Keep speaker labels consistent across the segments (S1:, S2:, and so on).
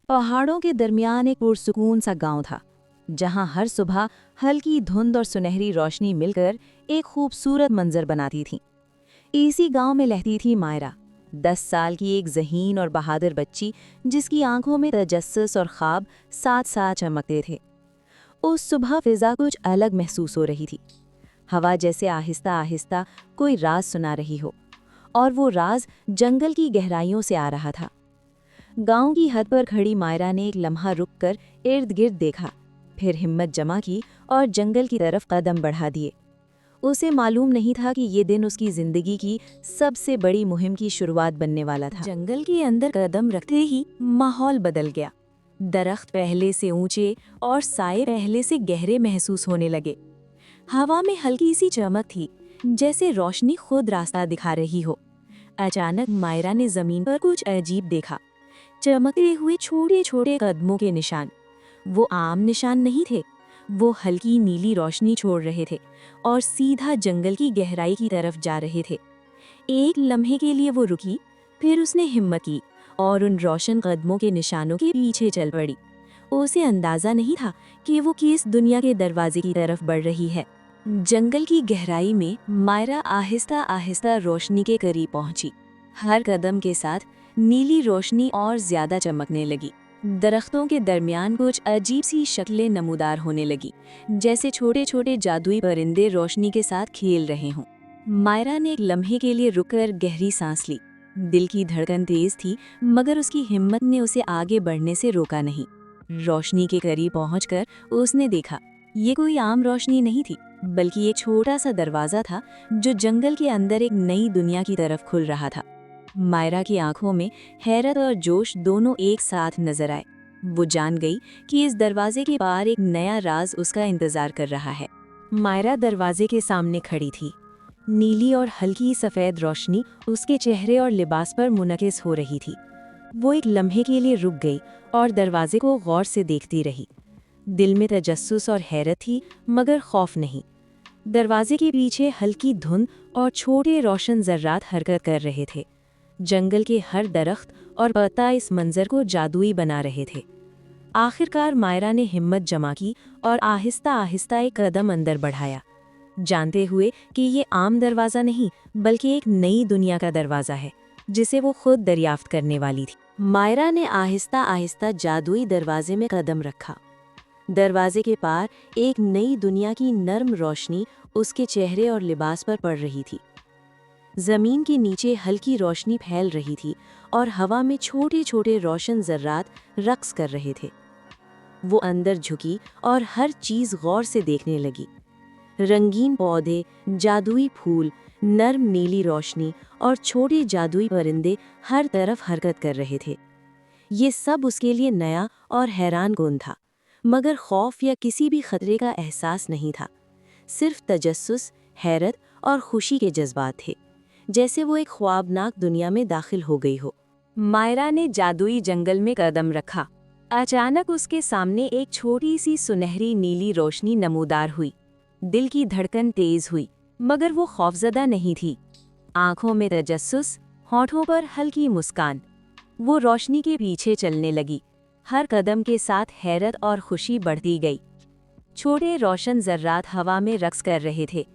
S1: पहाड़ों के दरमियान एक पुरसुकून सा गांव था, जहां हर सुबह हल्की धुंध और सुनहरी रोशनी मिलकर एक खूबसूरत मंजर बनाती थी। इसी गांव में रहती थी मायरा, 10 साल की एक ज़हीन और बहादुर बच्ची, जिसकी आंखों में तजस्सुस और ख्वाब साथ साथ चमकते थे। उस सुबह फिजा कुछ अलग महसूस हो रही थी। हवा जैसे आहिस्ता आहिस्ता कोई राज सुना रही हो, और वो राज जंगल की गहराइयों से आ रहा था। गांव की हद पर खड़ी मायरा ने एक लम्हा रुककर इर्द गिर्द देखा, फिर हिम्मत जमा की और जंगल की तरफ कदम बढ़ा दिए। उसे मालूम नहीं था कि ये दिन उसकी जिंदगी की सबसे बड़ी मुहिम की शुरुआत बनने वाला था। जंगल के अंदर कदम रखते ही माहौल बदल गया। दरख्त पहले से ऊंचे और साए पहले से गहरे महसूस होने लगे। हवा में हल्की सी चमक थी, जैसे रोशनी खुद रास्ता दिखा रही हो। अचानक मायरा ने जमीन पर कुछ अजीब देखा, चमकते हुए छोटे छोटे कदमों के निशान। वो आम निशान नहीं थे, वो हल्की नीली रोशनी छोड़ रहे थे और सीधा जंगल की गहराई की तरफ जा रहे थे। एक लम्हे के लिए वो रुकी, फिर उसने हिम्मत की और उन रोशन कदमों के निशानों के पीछे चल पड़ी। उसे अंदाजा नहीं था कि वो किस दुनिया के दरवाजे की तरफ बढ़ रही है। जंगल की गहराई में मायरा आहिस्ता आहिस्ता रोशनी के करीब पहुंची। हर कदम के साथ नीली रोशनी और ज्यादा चमकने लगी। दरख्तों के दरमियान कुछ अजीब सी शक्लें नमूदार होने लगी, जैसे छोटे छोटे जादुई परिंदे रोशनी के साथ खेल रहे हों। मायरा ने एक लम्हे के लिए रुककर गहरी सांस ली। दिल की धड़कन तेज थी, मगर उसकी हिम्मत ने उसे आगे बढ़ने से रोका नहीं। रोशनी के करीब पहुंचकर उसने देखा, ये कोई आम रोशनी नहीं थी, बल्कि एक छोटा सा दरवाजा था जो जंगल के अंदर एक नई दुनिया की तरफ खुल रहा था। मायरा की आंखों में हैरत और जोश दोनों एक साथ नजर आए। वो जान गई कि इस दरवाजे के पार एक नया राज उसका इंतजार कर रहा है। मायरा दरवाजे के सामने खड़ी थी। नीली और हल्की सफ़ेद रोशनी उसके चेहरे और लिबास पर मुनकिस हो रही थी। वो एक लम्हे के लिए रुक गई और दरवाजे को गौर से देखती रही। दिल में तजस्सुस और हैरत थी, मगर खौफ नहीं। दरवाजे के पीछे हल्की धुंध और छोटे रोशन जर्रात हरकत कर रहे थे। जंगल के हर दरख्त और पत्ता इस मंजर को जादुई बना रहे थे। आखिरकार मायरा ने हिम्मत जमा की और आहिस्ता आहिस्ता एक कदम अंदर बढ़ाया, जानते हुए कि ये आम दरवाज़ा नहीं, बल्कि एक नई दुनिया का दरवाज़ा है, जिसे वो खुद दरियाफ्त करने वाली थी। मायरा ने आहिस्ता आहिस्ता जादुई दरवाजे में कदम रखा। दरवाजे के पार एक नई दुनिया की नर्म रोशनी उसके चेहरे और लिबास पर पड़ रही थी। जमीन के नीचे हल्की रोशनी फैल रही थी और हवा में छोटे छोटे रोशन जर्रात रक्स कर रहे थे। वो अंदर झुकी और हर चीज़ गौर से देखने लगी। रंगीन पौधे, जादुई फूल, नर्म नीली रोशनी और छोटे जादुई परिंदे हर तरफ हरकत कर रहे थे। ये सब उसके लिए नया और हैरान कुन था, मगर खौफ या किसी भी खतरे का एहसास नहीं था। सिर्फ तजस्सुस, हैरत और खुशी के जज्बात थे, जैसे वो एक ख्वाबनाक दुनिया में दाखिल हो गई हो। मायरा ने जादुई जंगल में कदम रखा। अचानक उसके सामने एक छोटी सी सुनहरी नीली रोशनी नमूदार हुई। दिल की धड़कन तेज हुई, मगर वो खौफजदा नहीं थी। आंखों में तजस्सुस, होठों पर हल्की मुस्कान। वो रोशनी के पीछे चलने लगी। हर कदम के साथ हैरत और खुशी बढ़ती गई। छोटे रोशन जर्रात हवा में रक्स कर रहे थे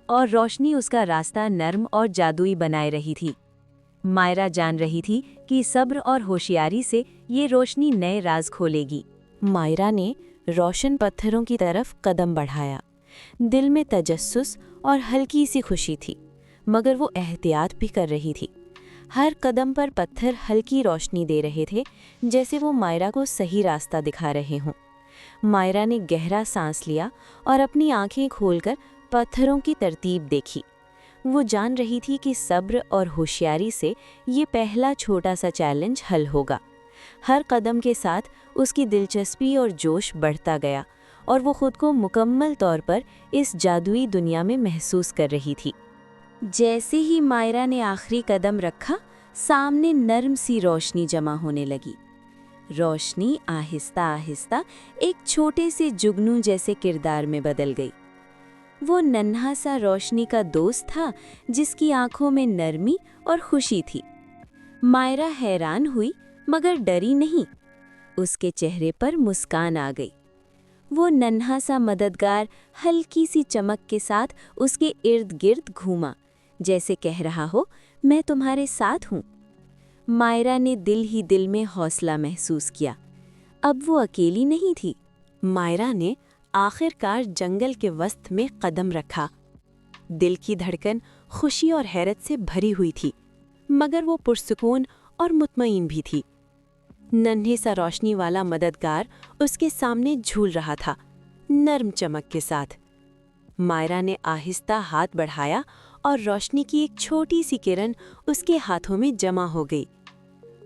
S1: और रोशनी उसका रास्ता नर्म और जादुई बनाए रही थी। मायरा जान रही थी कि सब्र और होशियारी से ये रोशनी नए राज खोलेगी। मायरा ने रोशन पत्थरों की तरफ कदम बढ़ाया। दिल में तजस्सुस और हल्की सी खुशी थी, मगर वो एहतियात भी कर रही थी। हर कदम पर पत्थर हल्की रोशनी दे रहे थे, जैसे वो मायरा को सही रास्ता दिखा रहे हों। मायरा ने गहरा सांस लिया और अपनी आंखें खोलकर पत्थरों की तरतीब देखी। वो जान रही थी कि सब्र और होशियारी से ये पहला छोटा सा चैलेंज हल होगा। हर कदम के साथ उसकी दिलचस्पी और जोश बढ़ता गया और वो खुद को मुकम्मल तौर पर इस जादुई दुनिया में महसूस कर रही थी। जैसे ही मायरा ने आखिरी कदम रखा, सामने नर्म सी रोशनी जमा होने लगी। रोशनी आहिस्ता आहिस्ता एक छोटे से जुगनू जैसे किरदार में बदल गई। वो नन्हा सा रोशनी का दोस्त था, जिसकी आंखों में नरमी और खुशी थी। मायरा हैरान हुई, मगर डरी नहीं।
S2: उसके चेहरे पर मुस्कान आ गई। वो नन्हा सा मददगार हल्की सी चमक के साथ उसके इर्द गिर्द घूमा, जैसे कह रहा हो, मैं तुम्हारे साथ हूँ। मायरा ने दिल ही दिल में हौसला महसूस किया। अब वो अकेली नहीं थी।
S3: मायरा ने आखिरकार जंगल के वस्त में कदम रखा। दिल की धड़कन खुशी और हैरत से भरी हुई थी, मगर वो पुरसुकून और मुतमईन भी थी। नन्हे सा रोशनी वाला मददगार उसके सामने झूल रहा था, नर्म चमक के साथ। मायरा ने आहिस्ता हाथ बढ़ाया और रोशनी की एक छोटी सी किरण उसके हाथों में जमा हो गई।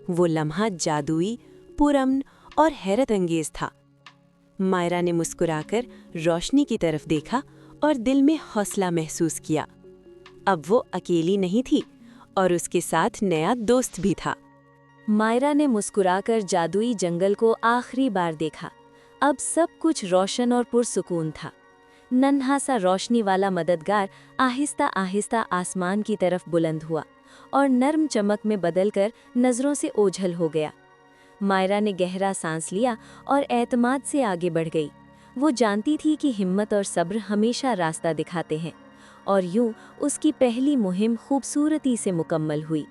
S3: वो लम्हा जादुई, पुरअमन और हैरत अंगेज था। मायरा ने मुस्कुराकर रोशनी की तरफ देखा और दिल में हौसला महसूस किया। अब वो अकेली नहीं थी और उसके साथ नया दोस्त भी था।
S2: मायरा ने मुस्कुराकर जादुई जंगल को आखिरी बार देखा। अब सब कुछ रोशन और पुरसुकून था। नन्हा सा रोशनी वाला मददगार आहिस्ता आहिस्ता आसमान की तरफ बुलंद हुआ और नर्म चमक में बदलकर नज़रों से ओझल हो गया। मायरा ने गहरा सांस लिया और एतमाद से आगे बढ़ गई। वो जानती थी कि हिम्मत और सब्र हमेशा रास्ता दिखाते हैं, और यूं उसकी पहली मुहिम खूबसूरती से मुकम्मल हुई।